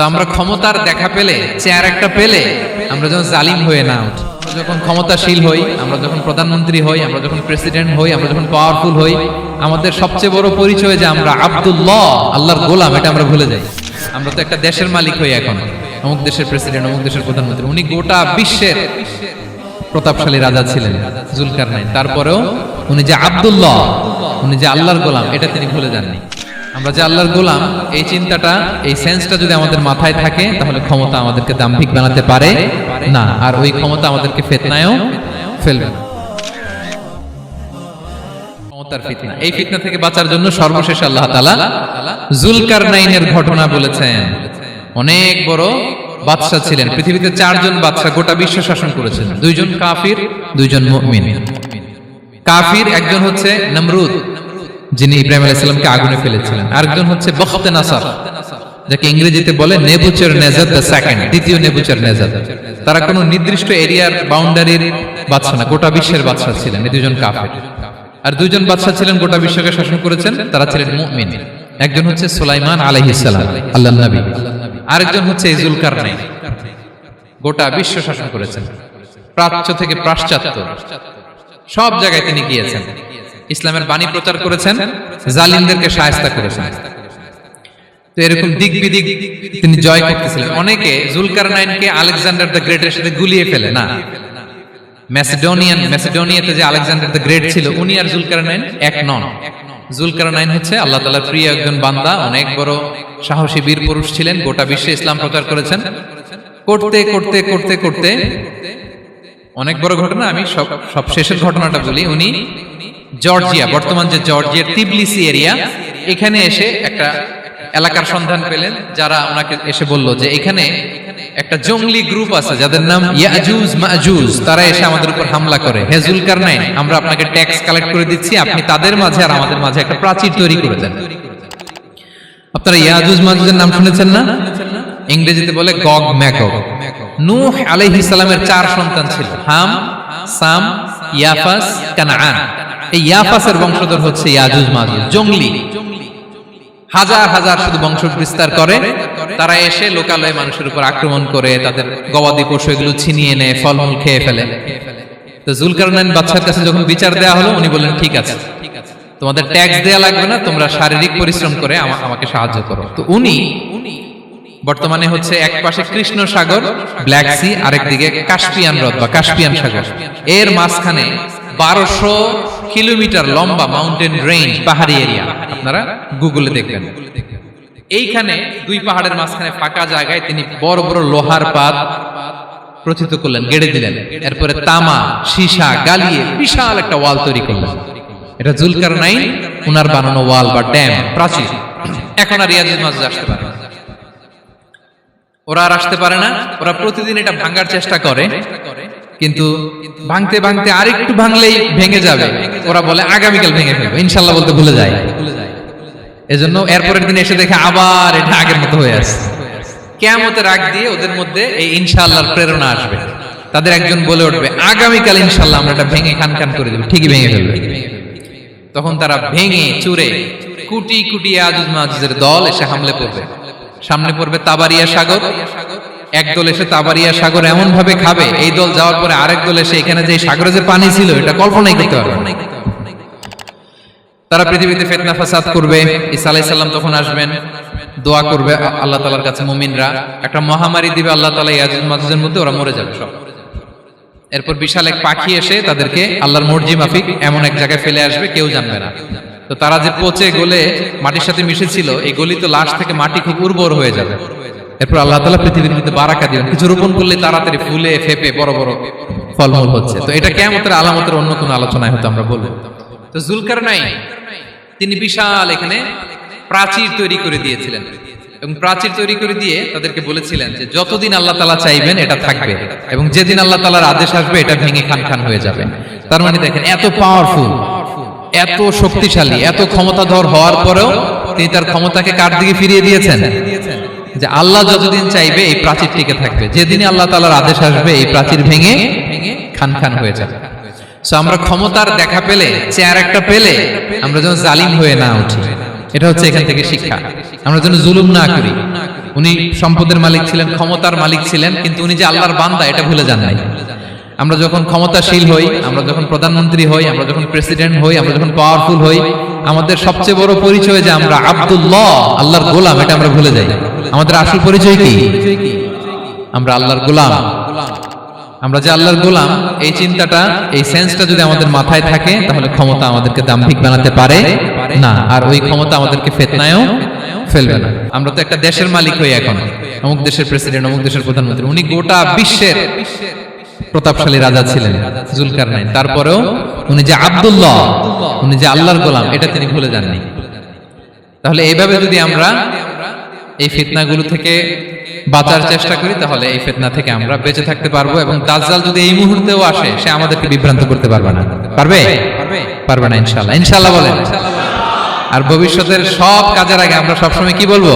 আমরা ক্ষমতার দেখা পেলে, চেয়ার একটা পেলে আমরা যখন জালিম হয়ে না উঠি, যখন ক্ষমতাশীল হই, আমরা যখন প্রধানমন্ত্রী হই, আমরা যখন প্রেসিডেন্ট হই, আমরা যখন পাওয়ারফুল হই, আমাদের সবচেয়ে বড় পরিচয় যে আমরা আব্দুল্লাহ, আল্লাহর গোলাম, এটা আমরা ভুলে যাই। আমরা তো একটা দেশের মালিক হই এখন, অমুক দেশের প্রেসিডেন্ট, অমুক দেশের প্রধানমন্ত্রী। উনি গোটা বিশ্বের প্রতাপশালী রাজা ছিলেন জুলকারনাইন। তারপরেও উনি যে আব্দুল্লাহ, উনি যে আল্লাহর গোলাম, এটা তিনি ভুলে যাননি। আমরা যে আল্লাহর গোলাম, এই চিন্তাটা, এই সেন্সটা যদি আমাদের মাথায় থাকে, তাহলে ক্ষমতা আমাদেরকে দাম্ভিক বানাতে পারে না, আর ওই ক্ষমতা আমাদেরকে ফিতনায়ও ফেলবে না। ক্ষমতার ফিতনা, এই ফিতনা থেকে বাঁচার জন্য সর্বশেষ আল্লাহ তাআলা জুলকারনাইনের ঘটনা বলেছেন। অনেক বড় বাদশা ছিলেন, পৃথিবীতে 4 জন বাদশা গোটা বিশ্ব শাসন করেছেন। 2 জন কাফির, 2 জন মুমিন। কাফির একজন হচ্ছে নমরুদ, যিনি ইব্রাহিম আলাইহিস সালামকে আগুনে ফেলেছিলেন। আরেকজন হচ্ছে বখতে নাসার, যাকে ইংরেজিতে বলে নেবুচারনেজার দ্য সেকেন্ড, দ্বিতীয় নেবুচারনেজার। তারা কোনো নির্দিষ্ট এরিয়ার বাউন্ডারির বাদশা না, গোটা বিশ্বের বাদশা ছিলেন। এই 2 জন কাফির। আর 2 জন বাদশা ছিলেন গোটা বিশ্বকে শাসন করেছেন, তারা ছিলেন মুমিন। একজন হচ্ছে সুলাইমান আলাইহিস সালাম, আল্লাহর নবী। আরেকজন হচ্ছে জুলকারনাইন, গোটা বিশ্ব শাসন করেছেন, প্রাচ্য থেকে পাশ্চাত্য সব জায়গায় তিনি গিয়েছেন, ইসলামের বাণী প্রচার করেছেন, জালিমদেরকে শায়েস্তা করেছেন। তো এরকম দিক বিদিক তিনি জয় করতেছিলেন। অনেকে জুলকারনাইনকে আলেকজান্ডার দ্য গ্রেটের সাথে গুলিয়ে ফেলে না। ম্যাসিডোনিয়াতে যে আলেকজান্ডার দ্য গ্রেট ছিল, উনি আর জুলকারনাইন এক নন। জুলকারনাইন হচ্ছে আল্লাহ তাআলার প্রিয় একজন বান্দা, অনেক বড় সাহসী বীর পুরুষ ছিলেন, গোটা বিশ্বে ইসলাম প্রচার করেছেন। করতে করতে করতে করতে অনেক বড় ঘটনা, আমি সব শেষের ঘটনাটা বলি। উনি জর্জিয়া, বর্তমান যে জর্জিয়ার তিবলিসি এরিয়া, এখানে এসে একটা এলাকার সন্ধান পেলেন, যারা ওনাকে এসে বলল যে এখানে একটা জঙ্গলি গ্রুপ আছে যাদের নাম ইয়াজুজ মাজুজ, তারা এসে আমাদের উপর হামলা করে। হে জুলকারনাইন, আমরা আপনাকে ট্যাক্স কালেক্ট করে দিচ্ছি, আপনি তাদের মাঝে আর আমাদের মাঝে একটা প্রাচীর তৈরি করে দেন। আপনারা ইয়াজুজ মাজুজের নাম শুনেছেন না? ইংরেজিতে বলে গগ ম্যাগগ। নূহ আলাইহিস সালামের 4 সন্তান ছিল, হাম, সাম, ইয়াফাস, কানাআন। এই ইয়াফাসের বংশধর হচ্ছে ইয়াজুজ মাজুজ, জঙ্গলি, হাজার হাজার শুধু বংশ বিস্তার করে। তারা এসে লোকালয়ে মানুষের উপর আক্রমণ করে, তাদের গবাদি পশু এগুলো ছিনিয়ে নেয়, ফলমূল খেয়ে ফেলে। তো জুলকারনাইন বাদশার কাছে যখন বিচার দেয়া হলো, উনি বললেন ঠিক আছে, তোমাদের ট্যাক্স দেয়া লাগবে না, তোমরা শারীরিক পরিশ্রম করে আমাকে সাহায্য করো। তো উনি বর্তমানে হচ্ছে এক পাশে কৃষ্ণ সাগর, ব্ল্যাক সি, আরেকদিকে কাস্পিয়ান হ্রদ বা কাস্পিয়ান সাগর, এর মাঝখানে 1200 কিলোমিটার লম্বা মাউন্টেন রেঞ্জ, পাহাড়ি এরিয়া। আপনারা গুগলে দেখবেন। এইখানে 2 পাহাড়ের মাঝখানে ফাঁকা জায়গায় তিনি বড় বড় লোহার পাত প্রথিত করলেন, গেড়ে দিলেন। এরপরে তামা, সীসা গালিয়ে বিশাল একটা ওয়াল তৈরি করলেন। এটা জুলকারনাইন উনার বানানো ওয়াল বা ড্যাম, প্রাচীর। এখন আর ইয়াজুজ মাজুজ আসতে পারে না, ওরা আর আসতে পারে না। ওরা প্রতিদিন এটা ভাঙার চেষ্টা করে, কিন্তু ভাঙতে ভাঙতে আরেকটু ভাঙলেই ভেঙে যাবে। ওরা বলে আগামীকাল ভেঙে ফেলবে, ইনশাল্লাহ বলতে ভুলে যায়। এজন্য এরপরের দিন এসে দেখে আবার এটা আগের মতো হয়ে আসে। কিয়ামতের আগ দিয়ে ওদের মধ্যে এই ইনশাআল্লাহর প্রেরণা আসবে। তাদের একজন বলে উঠবে, আগামীকাল ইনশাআল্লাহ আমরা এটা ভেঙে খান খান করে দেব, ঠিকই ভেঙে ফেলবে। তখন তারা ভেঙে চুরে কুটি কুটি ইয়াজুজ মাজুজের দল এসে হামলে পড়বে। সামনে পড়বে তাবারিয়া সাগর, একদল এসে তাবারিয়া সাগর এমন ভাবে খাবে, এই দল যাওয়ার পরে আরেক দল এসে এখানে যে সাগরে যে পানি ছিল এটা কল্পনাই করতে পারবে না। তারা পৃথিবীতে ফিতনা ফাসাদ করবে। ঈসা আলাইহিস সালাম তখন আসবেন, দোয়া করবে আল্লাহ তাআলার কাছে মুমিনরা, একটা মহামারী দিবে আল্লাহ তাআলা ইয়াজুজ মাজুজের মধ্যে, ওরা মরে যাবে সব। এরপর বিশাল এক পাখি এসে তাদেরকে আল্লাহর মর্জি মাফিক এমন এক জায়গায় ফেলে আসবে, কেউ জানবে না। তো তারা যে পচে গলে মাটির সাথে মিশেছিল, এই গলিত লাশ থেকে মাটি খুব উর্বর হয়ে যাবে। এরপর আল্লাহ তাআলা পৃথিবীর মধ্যে বারাকা দিবেন, কিছু রোপণ করলে তাড়াতাড়ি ফুলে ফেপে বড় বড় ফলমূল হচ্ছে। তো এটা কিয়ামতের আলামতের অন্য কোনো আলোচনায় হয়তো আমরা বলবো। তো জুলকারনাইন তিনি বিশাল এখানে প্রাচীর তৈরি করে দিয়েছিলেন, এবং প্রাচীর তৈরি করে দিয়ে তাদেরকে বলেছিলেন যে যতদিন আল্লাহ তাআলা চাইবেন এটা থাকবে, এবং যেদিন আল্লাহ তাআলার আদেশ আসবে এটা ভেঙে খান খান হয়ে যাবে। তার মানে দেখেন, এত পাওয়ারফুল, এত শক্তিশালী, এত ক্ষমতাধর হওয়ার পরেও তিনি তার ক্ষমতাকে কার দিকে ফিরিয়ে দিয়েছেন? যে আল্লাহ যতদিন চাইবে এই প্রাচীর টিকে থাকবে, যেদিনই আল্লাহ তাআলার আদেশ আসবে এই প্রাচীর ভেঙে খান খান হয়ে যাবে। সো আমরা ক্ষমতার দেখা পেলে, চেয়ার একটা পেলে আমরা যেন জালিম হয়ে না উঠি, এটা হচ্ছে এখান থেকে শিক্ষা। আমরা যেন জুলুম না করি, উনি সম্পদের মালিক ছিলেন, ক্ষমতার মালিক ছিলেন, কিন্তু উনি যে আল্লাহর বান্দা এটা ভুলে যান নাই। আমরা যখন ক্ষমতাশীল হই, আমরা যখন প্রধানমন্ত্রী হই, আমরা যখন প্রেসিডেন্ট হই, আমরা যখন পাওয়ারফুল হই, আমাদের সবচেয়ে বড় পরিচয় যে আমরা আব্দুল্লাহ, আল্লাহর গোলাম, এটা আমরা ভুলে যাই। আমাদের আসল পরিচয় কি? আমরা আল্লাহর গোলাম। আমরা যে আল্লাহর গোলাম, এই চিন্তাটা, এই সেন্সটা যদি আমাদের মাথায় থাকে, তাহলে ক্ষমতা আমাদেরকে দাম্ভিক বানাতে পারে না, আর ওই ক্ষমতা আমাদেরকে ফিতনায়ও ফেলবে না। আমরা তো একটা দেশের মালিক হই এখন, অমুক দেশের প্রেসিডেন্ট, অমুক দেশের প্রধানমন্ত্রী, উনি গোটা বিশ্বের প্রতাপশালী রাজা ছিলেন জুলকারনাইন। তারপরেও উনি যে আব্দুল্লাহ, উনি যে আল্লাহর গোলাম, এটা তিনি ভুলে যাননি। তাহলে এইভাবে যদি আমরা এই ফিতনাগুলো থেকে বাঁচার চেষ্টা করি, তাহলে এই ফিতনা থেকে আমরা বেঁচে থাকতে পারবো। এবং দাজ্জাল যদি এই মুহূর্তেও আসে, সে আমাদেরকে বিভ্রান্ত করতে পারবে না। পারবে? পারবে না ইনশাআল্লাহ। ইনশাআল্লাহ বলেন। আর ভবিষ্যতের সব কাজের আগে আমরা সবসময় কি বলবো?